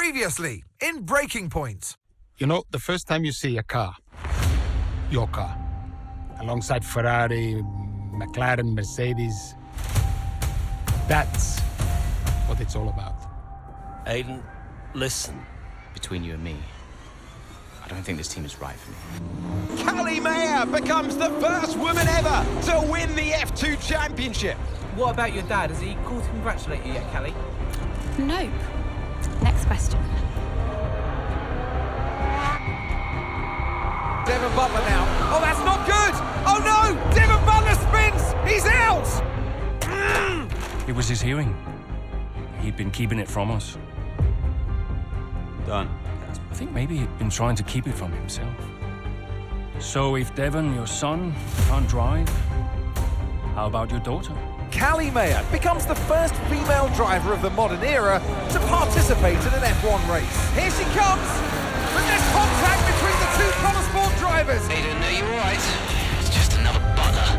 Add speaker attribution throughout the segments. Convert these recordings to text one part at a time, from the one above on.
Speaker 1: Previously, in Breaking Point.
Speaker 2: You know, the first time you see a car, your car, alongside Ferrari, McLaren, Mercedes, that's what it's all about.
Speaker 3: Aiden, listen.
Speaker 4: Between you and me, I don't think this team is right for me.
Speaker 5: Callie Mayer becomes the first woman ever to win the F2 Championship.
Speaker 6: What about your dad? Has he called to congratulate you yet, Callie?
Speaker 7: Nope. Next question.
Speaker 1: Devon Butler now. Oh, that's not good! Oh no! Devon Butler spins! He's out!
Speaker 8: It was his hearing. He'd been keeping it from us.
Speaker 3: Done.
Speaker 8: I think maybe he'd been trying to keep it from himself. So if Devon, your son, can't drive, how about your daughter?
Speaker 1: Callie Mayer becomes the first female driver of the modern era to participate in an F1 race. Here she comes! But there's contact between the two Konnersport drivers!
Speaker 9: Aiden, are you alright? It's just another Butler.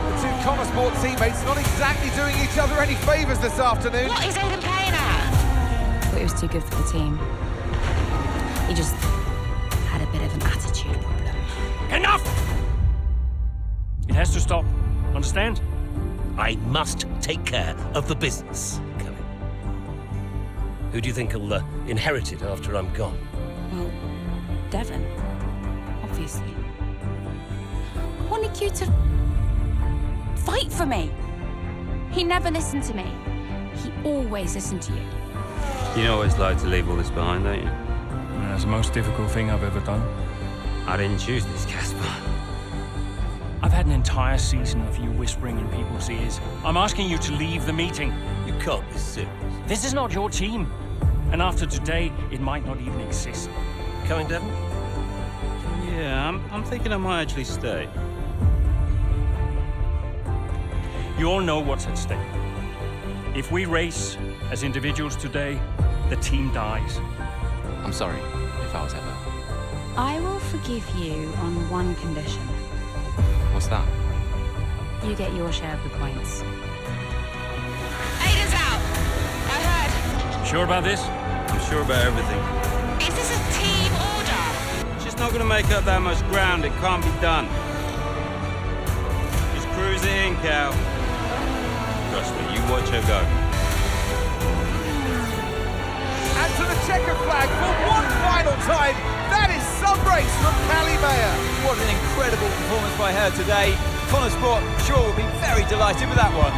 Speaker 1: The two Konnersport teammates not exactly doing each other any favours this afternoon.
Speaker 7: What is Aiden playing at? Thought he was too good for the team. He just had a bit of an attitude problem.
Speaker 8: Enough! It has to stop. Understand?
Speaker 3: I must take care of the business, Kelly. Who do you think will inherit it after I'm gone?
Speaker 7: Well, Devon, obviously. I wanted you to fight for me. He never listened to me. He always listened to you.
Speaker 10: You know what it's like to leave all this behind, don't you?
Speaker 8: That's the most difficult thing I've ever done.
Speaker 10: I didn't choose this, Casper.
Speaker 8: I've had an entire season of you whispering in people's ears. I'm asking you to leave the meeting.
Speaker 3: You can't be serious.
Speaker 8: This is not your team. And after today, it might not even exist.
Speaker 3: Coming, Devon?
Speaker 10: Yeah, I'm thinking I might actually stay.
Speaker 8: You all know what's at stake. If we race as individuals today, the team dies.
Speaker 4: I'm sorry if I was ever.
Speaker 7: I will forgive you on one condition.
Speaker 4: What's that?
Speaker 7: You get your share of the points.
Speaker 9: Aiden's out! I heard.
Speaker 8: Sure about this?
Speaker 10: I'm sure about everything.
Speaker 9: Is this a team order?
Speaker 10: It's just not going to make up that much ground. It can't be done. Just cruise it in, Cal. Trust me, you watch her go.
Speaker 1: And to the checker flag for one final time. That is some race from Callie Mayer.
Speaker 5: What an incredible performance by her today. Konnersport sure will be very delighted with that one.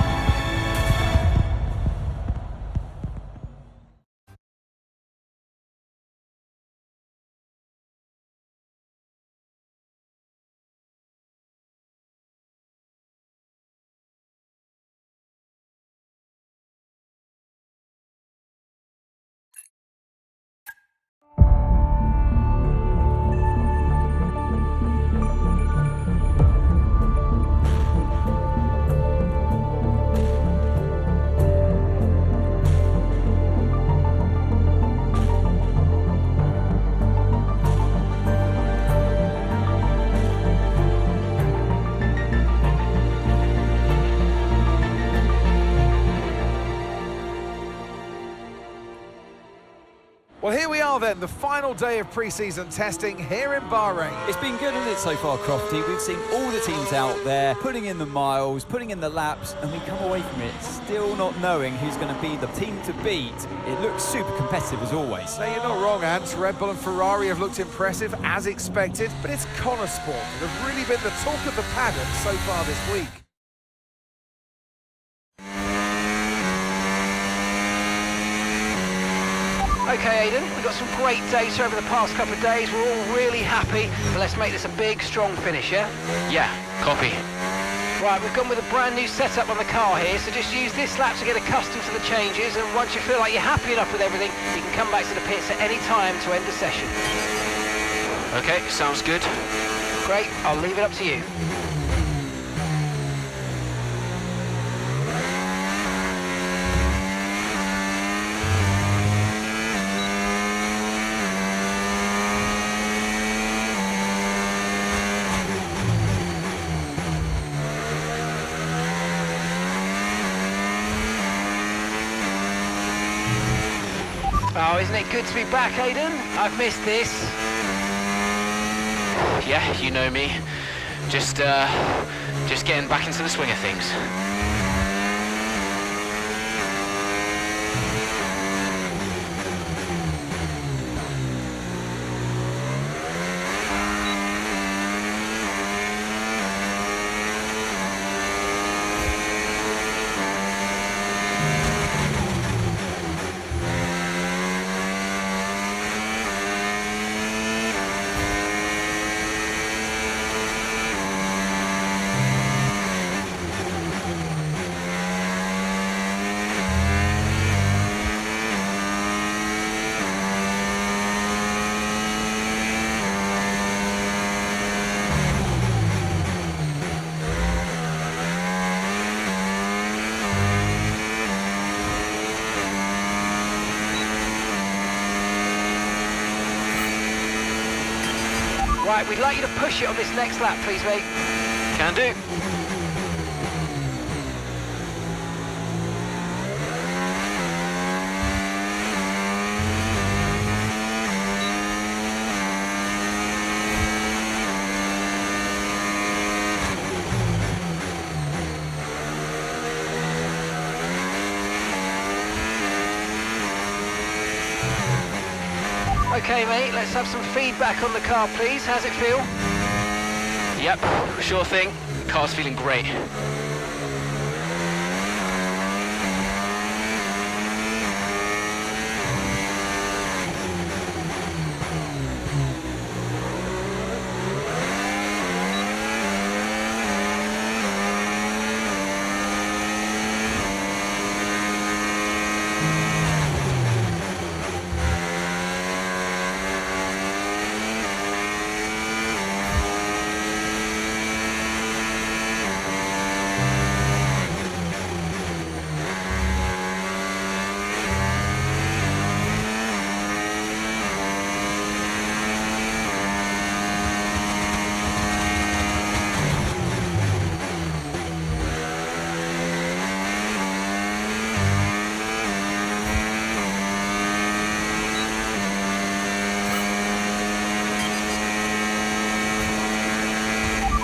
Speaker 1: Well, here we are then, the final day of pre-season testing here in Bahrain.
Speaker 5: It's been good, hasn't it, so far, Crofty? We've seen all the teams out there, putting in the miles, putting in the laps, and we come away from it still not knowing who's going to be the team to beat. It looks super competitive as always.
Speaker 1: Now, you're not wrong, Ant. Red Bull and Ferrari have looked impressive, as expected, but it's Konnersport that have really been the talk of the paddock so far this week.
Speaker 9: Okay, Aiden, we've got some great data over the past couple of days. We're all really happy, but let's make this a big, strong finish, yeah? Yeah, copy. Right, we've gone with a brand new setup on the car here, so just use this lap to get accustomed to the changes, and once you feel like you're happy enough with everything, you can come back to the pits at any time to end the session. Okay, sounds good. Great, I'll leave it up to you. Oh, isn't it good to be back, Aidan? I've missed this. Yeah, you know me. Just getting back into the swing of things. Right, we'd like you to push it on this next lap, please, mate. Can do. Okay, mate, let's have some feedback on the car, please. How's it feel? Yep, sure thing. The car's feeling great.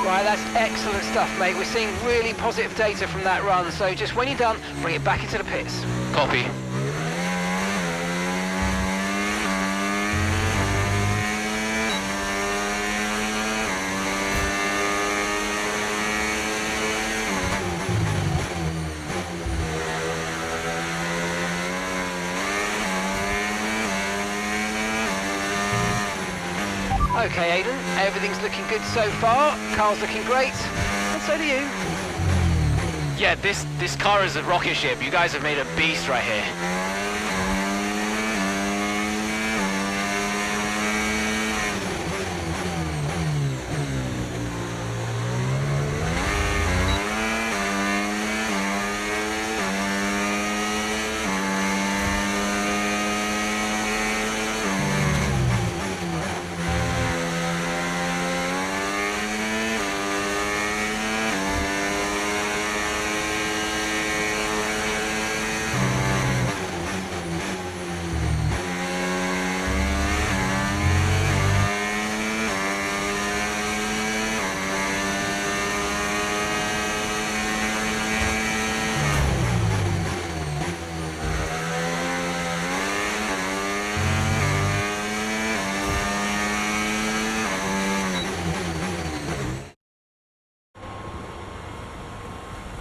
Speaker 9: Right, that's excellent stuff, mate. We're seeing really positive data from that run, so just when you're done, bring it back into the pits. Copy. Okay, Aidan, everything's looking good so far. Car's looking great, and so do you. Yeah, this car is a rocket ship. You guys have made a beast right here.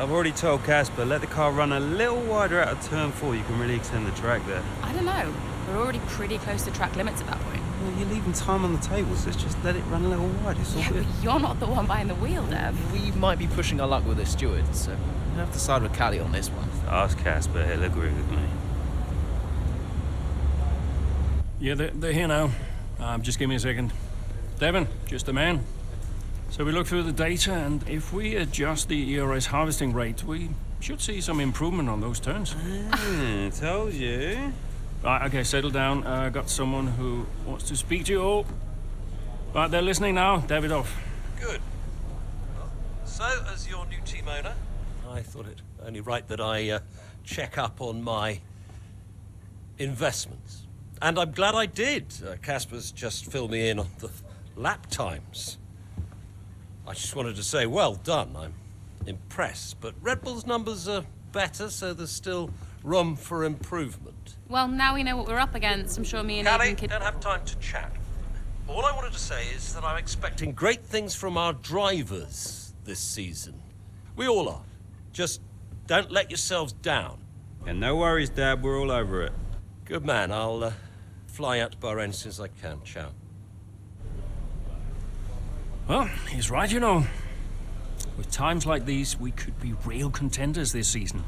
Speaker 10: I've already told Casper, let the car run a little wider out of turn 4. You can really extend the track there.
Speaker 7: I don't know. We're already pretty close to track limits at that point.
Speaker 10: Well, you're leaving time on the table, so just let it run a little wide. It's all
Speaker 7: Yeah,
Speaker 10: good.
Speaker 7: but you're not the one behind the wheel, Dev.
Speaker 11: We might be pushing our luck with the steward, so we'll have to side with Callie on this one.
Speaker 10: Ask Casper, he'll agree with me.
Speaker 8: Yeah, they're here now. Just give me a second. Devon, just a man. So we look through the data, and if we adjust the ERS harvesting rate, we should see some improvement on those turns.
Speaker 10: Told you.
Speaker 8: Right, okay, settle down. Got someone who wants to speak to you all. Right, they're listening now. David off.
Speaker 3: Good. Well, so, as your new team owner, I thought it only right that I check up on my investments. And I'm glad I did. Casper's just filled me in on the lap times. I just wanted to say, well done. I'm impressed. But Red Bull's numbers are better, so there's still room for improvement.
Speaker 7: Well, now we know what we're up against. I'm sure me and
Speaker 3: Callie,
Speaker 7: Aiden could...
Speaker 3: don't have time to chat. All I wanted to say is that I'm expecting great things from our drivers this season. We all are. Just don't let yourselves down.
Speaker 10: And no worries, Dad. We're all over it.
Speaker 3: Good man. I'll fly out to Bahrain as soon as I can. Ciao.
Speaker 8: Well, he's right, you know. With times like these, we could be real contenders this season.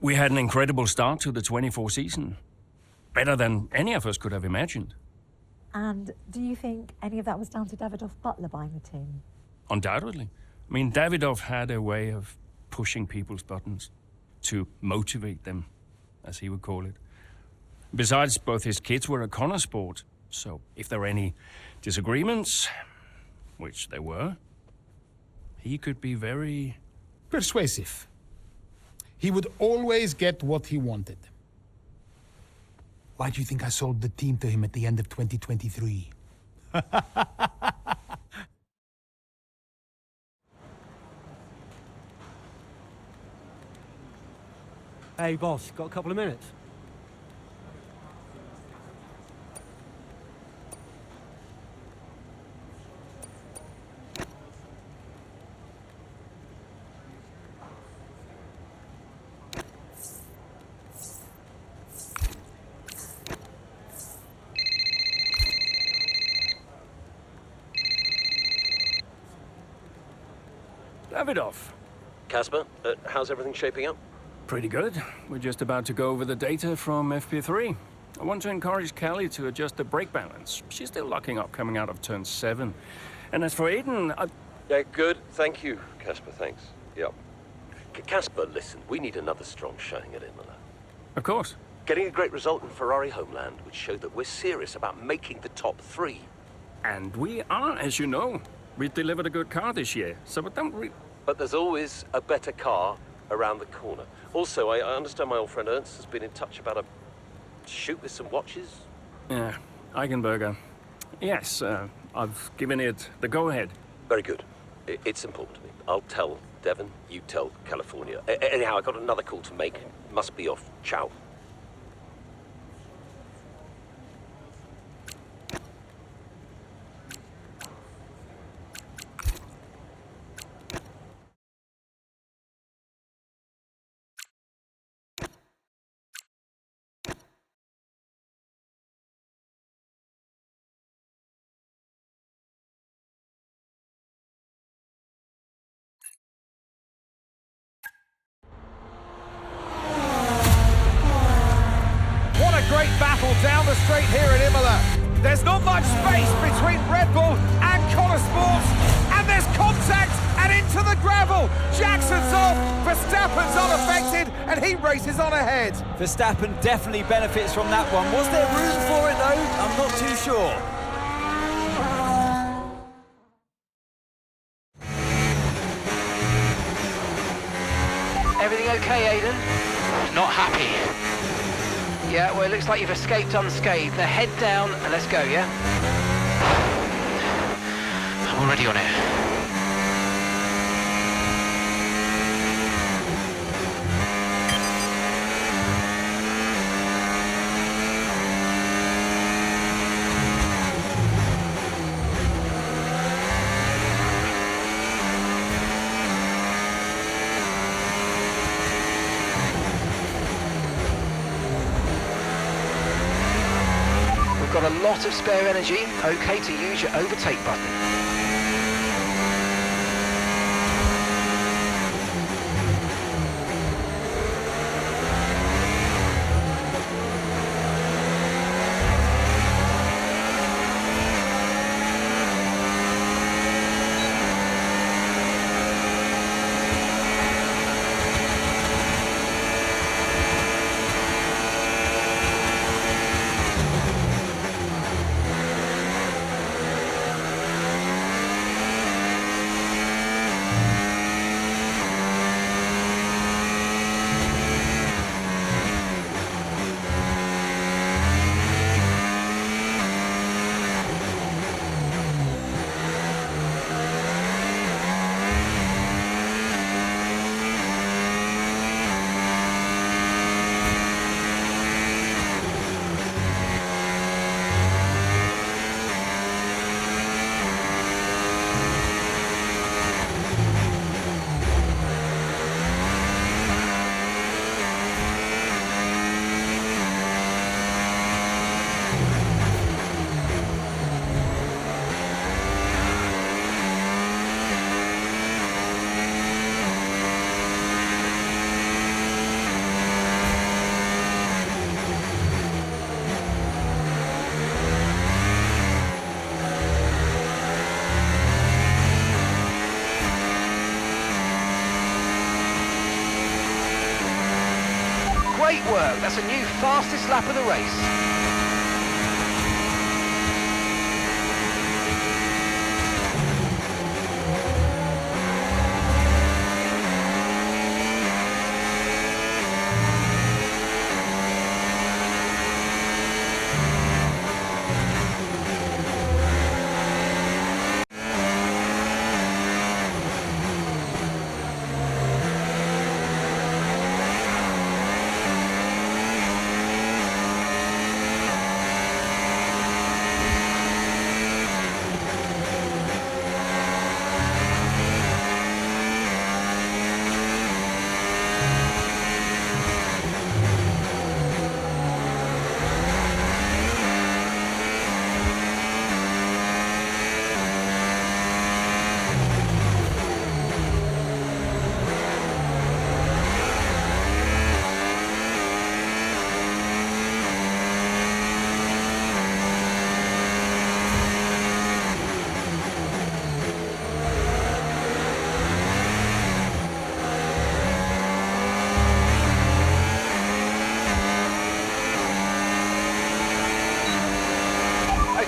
Speaker 8: We had an incredible start to the 24 season. Better than any of us could have imagined.
Speaker 12: And do you think any of that was down to Davidoff Butler buying the team?
Speaker 8: Undoubtedly. I mean, Davidoff had a way of pushing people's buttons to motivate them, as he would call it. Besides, both his kids were at Konnersport, so if there were any disagreements, which there were, he could be very...
Speaker 2: persuasive. He would always get what he wanted. Why do you think I sold the team to him at the end of 2023?
Speaker 13: Hey, boss, got a couple of minutes?
Speaker 8: Davidoff.
Speaker 3: Casper, how's everything shaping up?
Speaker 8: Pretty good. We're just about to go over the data from FP3. I want to encourage Callie to adjust the brake balance. She's still locking up coming out of turn 7. And as for Aiden,
Speaker 3: Yeah, good. Thank you, Casper. Thanks. Yep. Casper, listen, we need another strong showing at Imola.
Speaker 8: Of course.
Speaker 3: Getting a great result in Ferrari homeland would show that we're serious about making the top 3.
Speaker 8: And we are, as you know. We delivered a good car this year, so
Speaker 3: But there's always a better car around the corner. Also, I understand my old friend Ernst has been in touch about a shoot with some watches.
Speaker 8: Yeah, Eigenberger. Yes, I've given it the go-ahead.
Speaker 3: Very good. It's important to me. I'll tell Devon, you tell California. Anyhow, I got another call to make. Must be off. Ciao.
Speaker 1: What a great battle down the straight here at Imola. There's not much space between Red Bull and Konnersport, and there's contact and into the gravel. Jackson's off, Verstappen's unaffected, and he races on ahead.
Speaker 5: Verstappen definitely benefits from that one. Was there room for it though? I'm not too sure.
Speaker 9: Everything okay, Aiden? Not happy. Yeah, well, it looks like you've escaped unscathed. Now head down and let's go, yeah? I'm already on it. Got a lot of spare energy, okay to use your overtake button. Great work. That's a new fastest lap of the race.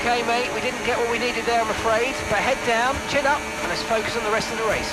Speaker 9: Okay, mate, we didn't get what we needed there, I'm afraid. But head down, chin up, and let's focus on the rest of the race.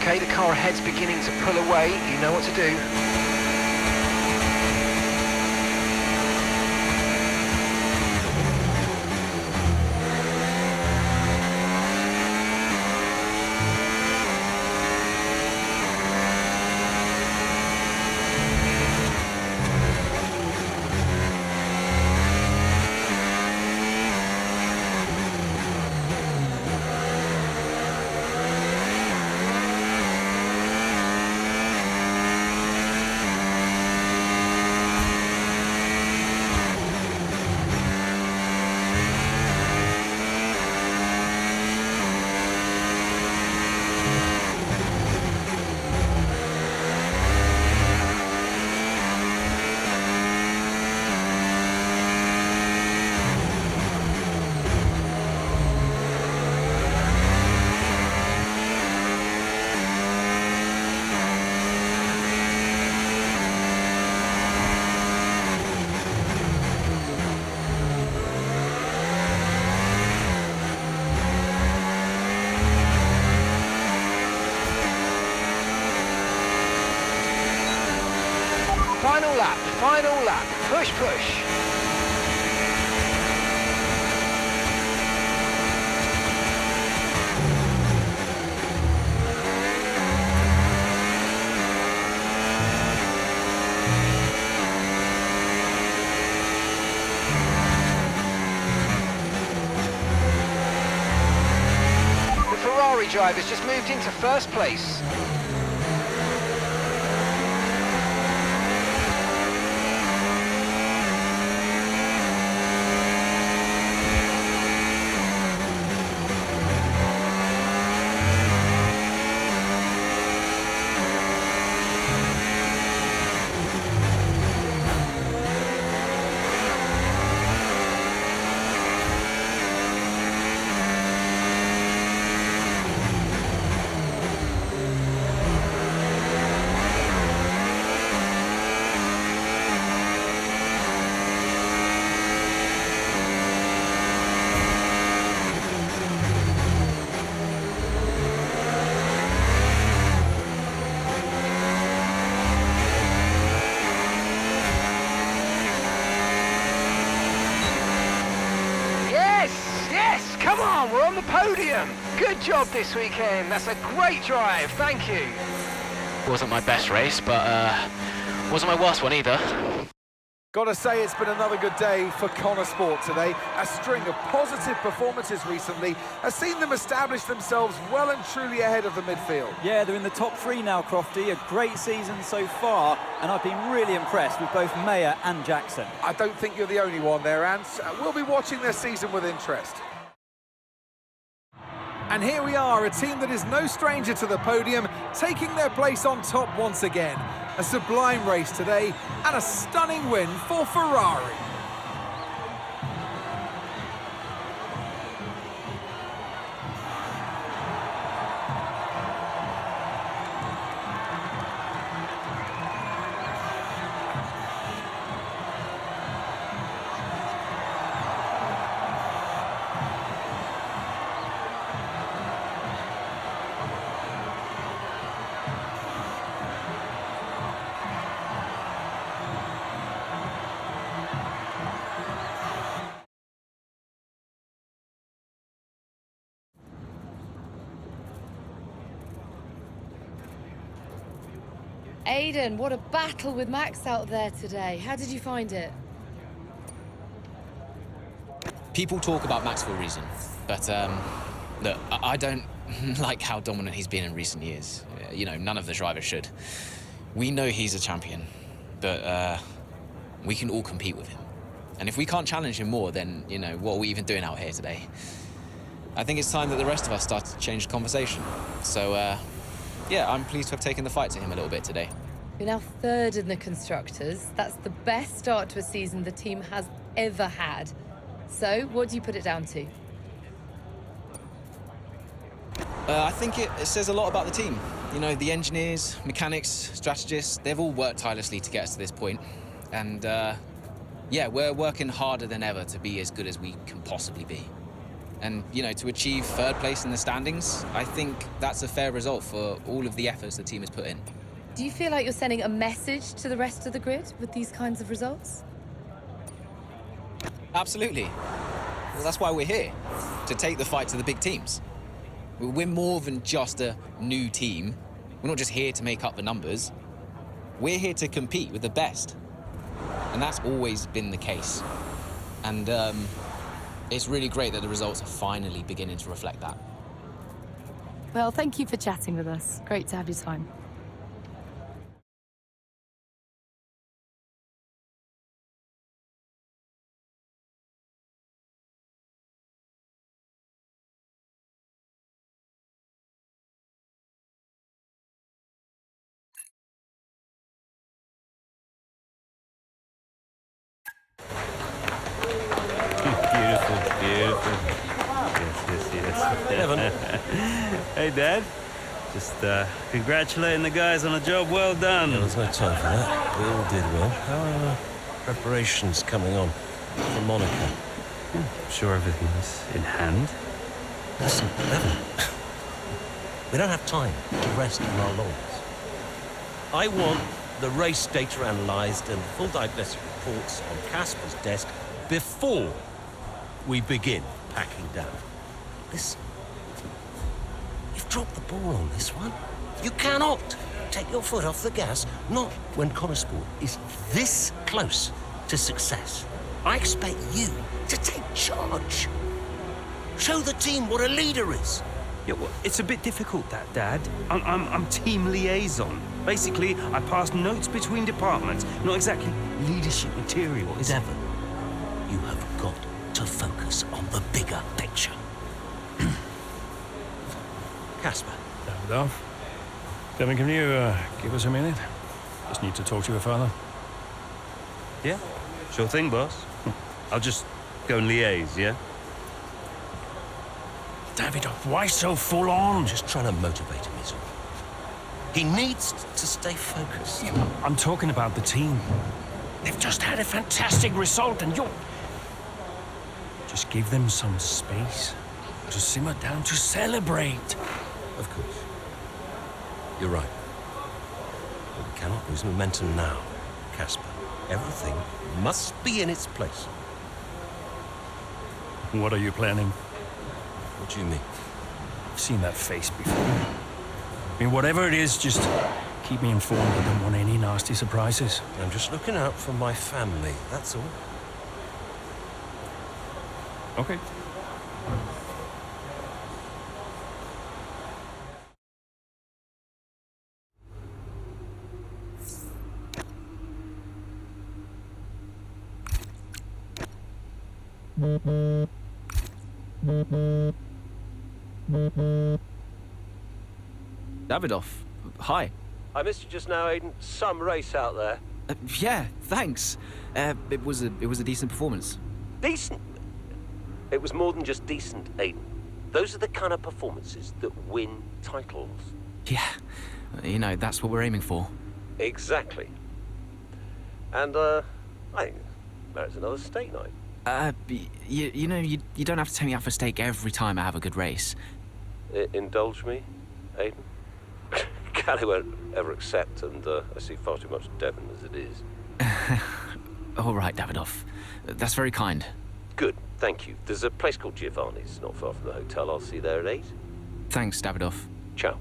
Speaker 9: Okay, the car ahead's beginning to pull away. You know what to do. Final lap, push, push. The Ferrari drivers just moved into first place. on, we're on the podium. Good job this weekend. That's a great drive. Thank you.
Speaker 4: Wasn't my best race, but wasn't my worst one either.
Speaker 1: Gotta say, it's been another good day for Konnersport today. A string of positive performances recently has seen them establish themselves well and truly ahead of the midfield.
Speaker 5: Yeah, they're in the top 3 now, Crofty. A great season so far, and I've been really impressed with both Mayer and Jackson.
Speaker 1: I don't think you're the only one there, Ants. We'll be watching their season with interest. And here we are, a team that is no stranger to the podium, taking their place on top once again. A sublime race today, and a stunning win for Ferrari.
Speaker 14: Aiden, what a battle with Max out there today. How did you find it?
Speaker 4: People talk about Max for a reason, but look, I don't like how dominant he's been in recent years. You know, none of the drivers should. We know he's a champion, but we can all compete with him. And if we can't challenge him more, then, you know, what are we even doing out here today? I think it's time that the rest of us start to change the conversation. So, yeah, I'm pleased to have taken the fight to him a little bit today.
Speaker 14: You're now 3rd in the Constructors. That's the best start to a season the team has ever had. So, what do you put it down to?
Speaker 4: I think it says a lot about the team. You know, the engineers, mechanics, strategists, they've all worked tirelessly to get us to this point. And, yeah, we're working harder than ever to be as good as we can possibly be. And, you know, to achieve 3rd place in the standings, I think that's a fair result for all of the efforts the team has put in.
Speaker 14: Do you feel like you're sending a message to the rest of the grid with these kinds of results?
Speaker 4: Absolutely. Well, that's why we're here, to take the fight to the big teams. We're more than just a new team. We're not just here to make up the numbers. We're here to compete with the best. And that's always been the case. And, it's really great that the results are finally beginning to reflect that.
Speaker 14: Well, thank you for chatting with us. Great to have your time.
Speaker 10: Beautiful. Yes.
Speaker 3: Evan.
Speaker 10: Hey, Dad. Just congratulating the guys on a job well done.
Speaker 3: Yeah, there's no time for that. We all did well. How are preparations coming on for Monaco?
Speaker 10: I'm sure everything's in hand.
Speaker 3: Listen, Evan. We don't have time to rest on our laurels. I want the race data analysed and full diagnostic reports on Casper's desk before we begin packing down. Listen, you've dropped the ball on this one. You cannot take your foot off the gas, not when Konnersport is this close to success. I expect you to take charge. Show the team what a leader is.
Speaker 10: Yeah, well, it's a bit difficult, that, Dad. I'm team liaison. Basically, I pass notes between departments, not exactly leadership material.
Speaker 3: Devon, you have got to focus on the bigger picture. Casper.
Speaker 8: Davidoff. Devon, can you give us a minute? Just need to talk to your father.
Speaker 10: Yeah, sure thing, boss. I'll just go and liaise, yeah?
Speaker 8: Davidoff, why so full on?
Speaker 3: I'm just trying to motivate him, is all. He needs to stay focused.
Speaker 8: Yeah, I'm talking about the team. They've just had a fantastic result, and you're... Just give them some space to simmer down, to celebrate.
Speaker 3: Of course. You're right. But we cannot lose momentum now, Casper. Everything must be in its place.
Speaker 8: What are you planning?
Speaker 3: What do you mean?
Speaker 8: I've seen that face before. I mean, whatever it is, just keep me informed. I don't want any nasty surprises.
Speaker 3: I'm just looking out for my family, that's all.
Speaker 8: Okay.
Speaker 11: Davidoff, hi.
Speaker 3: I missed you just now, Aiden. Some race out there.
Speaker 11: Yeah, thanks. It was a decent performance.
Speaker 3: Decent? It was more than just decent, Aiden. Those are the kind of performances that win titles.
Speaker 11: Yeah, you know, that's what we're aiming for.
Speaker 3: Exactly. And, I think there's another steak night.
Speaker 11: You know, you don't have to take me out for steak every time I have a good race.
Speaker 3: Indulge me, Aiden? Callie won't ever accept, and I see far too much Devon as it is.
Speaker 11: All right, Davidoff. That's very kind.
Speaker 3: Good, thank you. There's a place called Giovanni's, not far from the hotel. I'll see you there at 8.
Speaker 11: Thanks, Davidoff.
Speaker 3: Ciao.